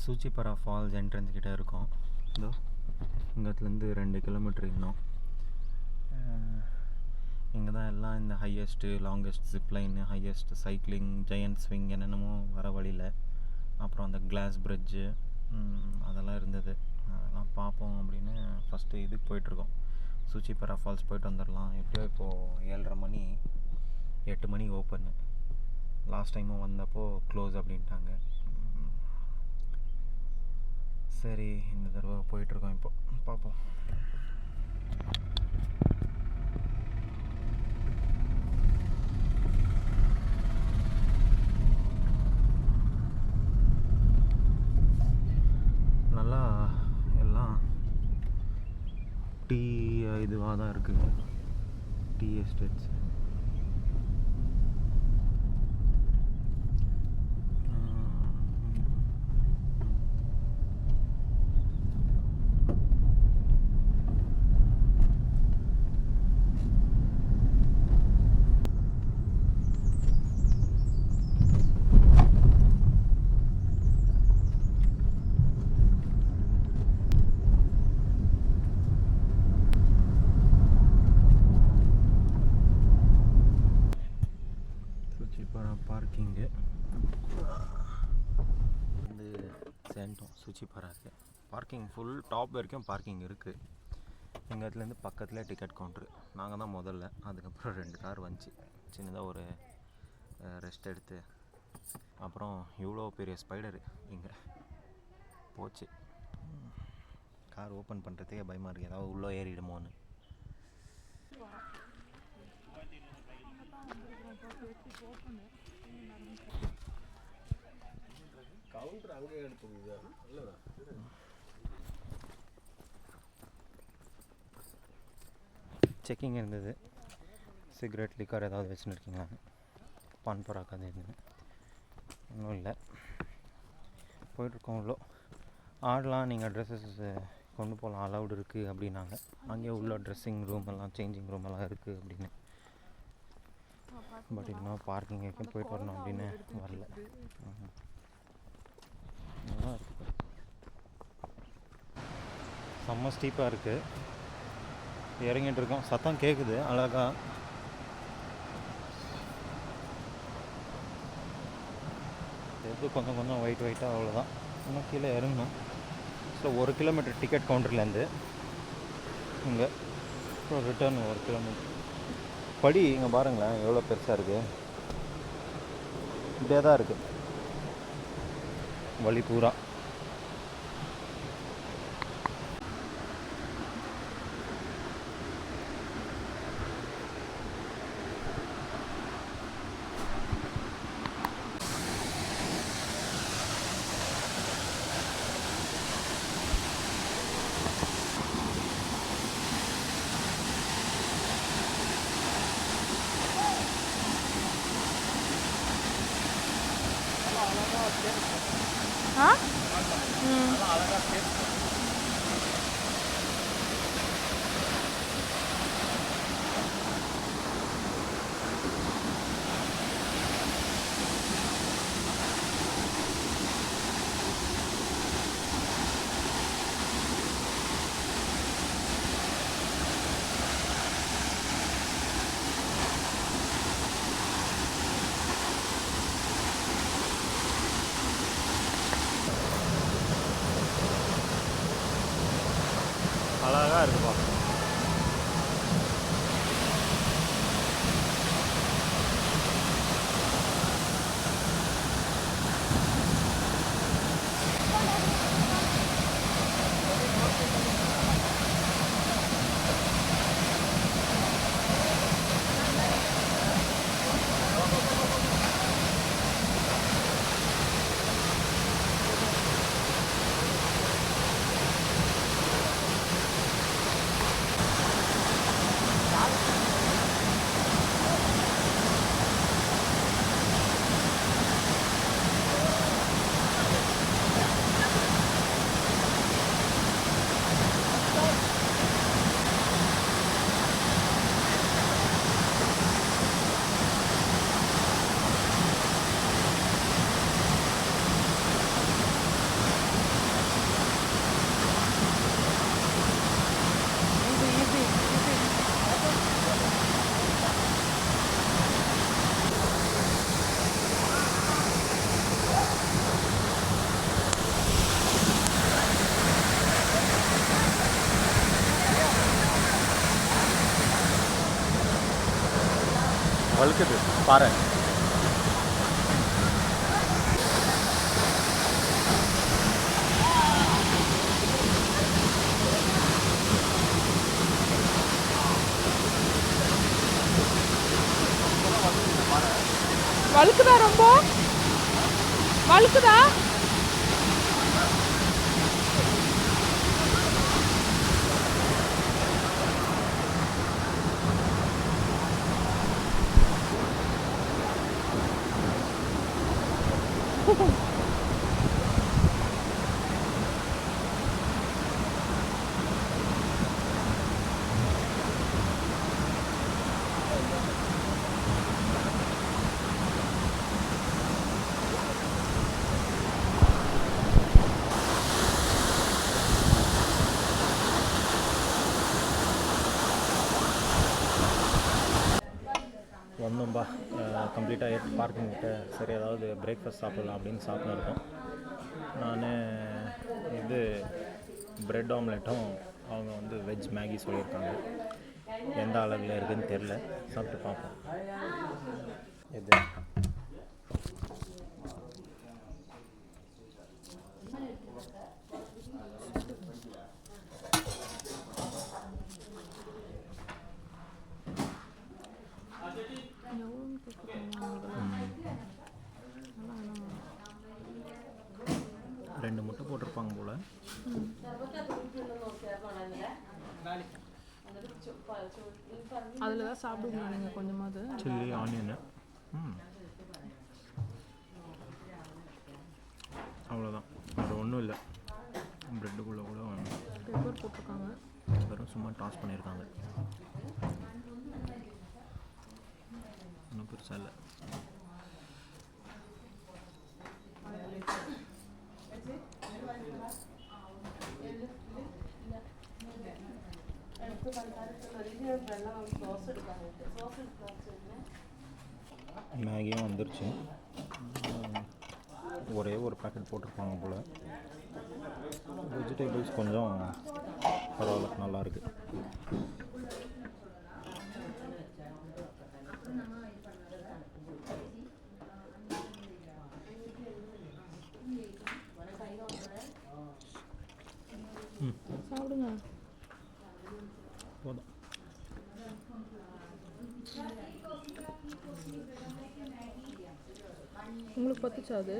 சூச்சிப்பரா falls entrance கிட்டே இருக்கோம். இதோ இங்கேருந்து 2 கிலோமீட்டர் இன்னும். இங்கே தான் எல்லாம் இந்த highest longest zipline, highest cycling, giant swing என்னென்னமோ வர வழியில். அப்புறம் அந்த கிளாஸ் பிரிட்ஜு அதெல்லாம் இருந்தது. அதெல்லாம் பார்ப்போம் அப்படின்னு ஃபஸ்ட்டு இதுக்கு போயிட்டுருக்கோம். சூச்சிப்பரா ஃபால்ஸ் போயிட்டு வந்துடலாம். எப்படியோ இப்போது 7:30 மணி, 8 மணி ஓப்பன்னு. லாஸ்ட் டைமும் வந்தப்போ க்ளோஸ் அப்படின்ட்டாங்க. சரி, இந்த தடவை போயிட்டுருக்கோம். இப்போ பார்ப்போம். நல்லா எல்லாம் டீ இதுவாக தான் இருக்குங்க, டீ எஸ்டேட்ஸ். பார்க்கிங்கு வந்து சேர்ந்தோம். சூச்சிப்பராக்கு பார்க்கிங் ஃபுல் டாப் வரைக்கும் பார்க்கிங் இருக்குது. எங்கள் இடத்துலேருந்து பக்கத்துலேயே டிக்கெட் கவுண்ட்ரு. நாங்கள் தான் முதல்ல. அதுக்கப்புறம் 2 கார் வந்துச்சு. சின்னதாக ஒரு ரெஸ்ட் எடுத்து அப்புறம் இவ்வளோ பெரிய ஸ்பைடரு இங்கே போச்சு. கார் ஓப்பன் பண்ணுறதுக்கே பயமாக இருக்குது, ஏதாவது உள்ளே ஏறிடுமோன்னு. கவுண்டர் அங்கே எடுத்துருக்குதா? இல்லைதா? செக்கிங் இருந்தது. சிகரெட், லிக்கர் ஏதாவது வச்சுன்னு இருக்கீங்களான்னு, பான் பராக் அது இருந்தது. ஒன்றும் இல்லை. போயிட்டுருக்கோம். இவ்வளோ ஆடலாம், நீங்கள் ட்ரெஸ்ஸஸ் கொண்டு போகலாம், அலவுட் இருக்குது அப்படின்னாங்க. அங்கேயே உள்ள ட்ரெஸ்ஸிங் ரூம் எல்லாம், சேஞ்சிங் ரூம் எல்லாம் இருக்குது அப்படின்னு. பட் இன்னும் பார்க்கிங் வரைக்கும் போயிட்டு வரணும் அப்படின்னு வரல. செம்ம ஸ்டீப்பாக இருக்குது. இறங்கிட்டு இருக்கோம். சத்தம் கேட்குது அழகா. எது கொஞ்சம் கொஞ்சம் ஒயிட்டாக அவ்வளோதான். இன்னும் கீழே இறங்கணும். ஸோ 1 கிலோமீட்டர் டிக்கெட் கவுண்டர்லேருந்து இங்கே அப்புறம் ரிட்டர்ன் 1 கிலோமீட்டர். படி இங்கே பாருங்களேன் எவ்வளோ பெருசாக இருக்குது. இப்படியே தான் இருக்குது வழி பூரா. அழகாக இருக்குப்பா. வழுக்குது பாரு. வழுக்குதா? ரொம்ப வழுக்குதா? ஒன்றும்பா கம்ப்ளீட்டாக பார்க்கிங் கிட்ட சரி ஏதாவது பிரேக்ஃபாஸ்ட் சாப்பிட்லாம் அப்படின்னு சாப்பிட்டு இருக்கோம். நான் இது ப்ரெட் ஆம்லெட்டும் அவங்க வந்து வெஜ் மேகி சொல்லியிருக்காங்க. எந்த அளவில் இருக்குதுன்னு தெரில, சாப்பிட்டு பார்ப்போம். இது ரெண்டு முட்டை போட்டிருப்பாங்க போல். அதில் தான் சாப்பிடுங்க நீங்கள் கொஞ்சமாவது. சில்லி ஆனியனு அவ்வளோதான், வேறு ஒன்றும் இல்லை. ப்ரெட்டுக்குள்ளே கூட பெப்பர் போட்டிருக்காங்க, வெறும் சும்மா டாஸ் பண்ணியிருக்காங்க. ஒன்றும் பெருசாக இல்லை. மேகியும் வந்துருச்சு. ஒரே ஒரு பேக்கெட் போட்டிருப்பாங்க போல். வெஜிடபிள்ஸ் கொஞ்சம் பரவாயில்ல, நல்லாயிருக்கு. சாப்பிடுங்க. போதும். உங்களுக்கு பத்துச்சா அது?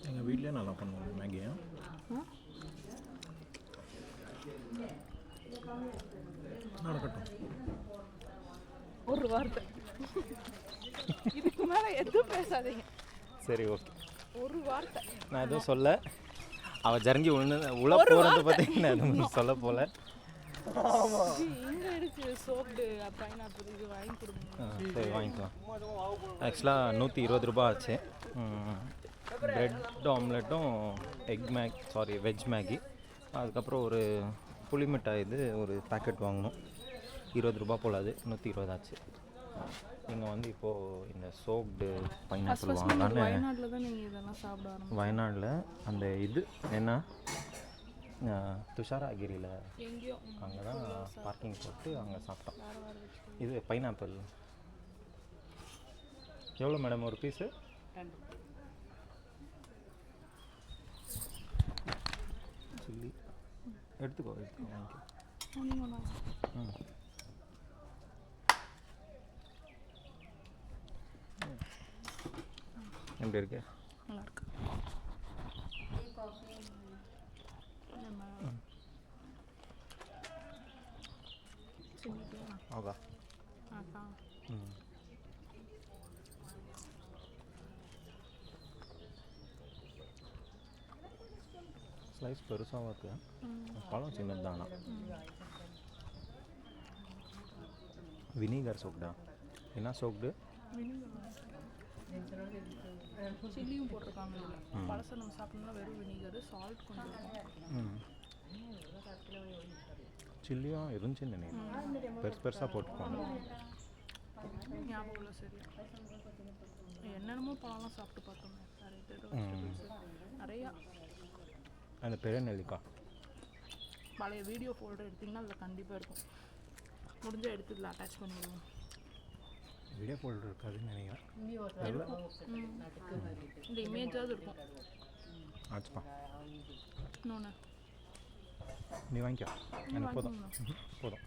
எங்கள் வீட்லேயே நல்லா பண்ணுவோம் மேகியை. நடக்கட்டும். ஒரு வார்த்தை இதுக்கு மேலே எதுவும் பேசாதீங்க. சரி, ஓகே. ஒரு வார்த்தை நான் எதுவும் சொல்ல, அவள் ஜரங்கி உள்ள போகிறத பற்றி நான் எதுவும் சொல்ல போல. இங்கே இருக்கு சோப்பு பைனாப்பிள், இது வாங்கி கொடுங்க. சரி, வாங்கிக்கலாம். ஆக்சுவலாக 120 ரூபா ஆச்சு. ப்ரெட் ஆம்லெட்டும் வெஜ் மேகி, அதுக்கப்புறம் ஒரு புளி மிட்டாய் இது ஒரு பேக்கெட் வாங்கணும். 20 ரூபா போல், அது 120 ஆச்சு. நீங்கள் வந்து இப்போது இந்த சோப்டு பைனாப்பிள் வாங்கலான்னு. வயநாட்டில் தான் நீங்கள் இதெல்லாம் சாப்பிட ஆரம்பிச்சு. வயநாடில் அந்த இது என்ன துஷாராகிரியில் எங்கேயோ அங்கே தான் பார்க்கிங் போட்டு அங்கே சாப்பிட்டோம். இது பைனாப்பிள் எவ்வளோ மேடம் ஒரு பீஸு? சில்லி எடுத்துக்கோ வாங்கிக்கோ. எப்படி இருக்கு? நல்லா இருக்கு. ஆகா. ஸ்லைஸ் பெருசாகவும் இருக்கு, பழம் சின்னது தானா. வினிகர் சோப்டா? என்ன சோப்டு? சில்லியும் போட்டிருக்காங்க. பழசை நம்ம சாப்பிட்டோம்னா வெறும் வினிகர், சால்ட் கொஞ்சம். சில்லியும் இருந்துச்சுன்னு நினைக்கிறேன், பெருசாக போட்டுருப்பாங்க. ஞாபகம் இல்லை சரியா. என்னென்னமோ பழம்லாம் சாப்பிட்டு பார்த்தோம் நிறையா. அந்த பெரிய நெல்லிக்காய் பழைய வீடியோ ஃபோல்டர் எடுத்திங்கன்னா அதில் கண்டிப்பாக இருக்கும். முடிஞ்சால் எடுத்து இதில் அட்டாச் பண்ணிடுவோம். வீடியோ ஃபோல்டர் இருக்காதுன்னு நினைக்கிறேன். இந்த இமேஜாவது இருக்கும். ஆச்சுப்பா, இன்னொன்று நீ வாங்கிக்கோ, எனக்கு போதும். வாங்கிக்கோங்க. போதும்.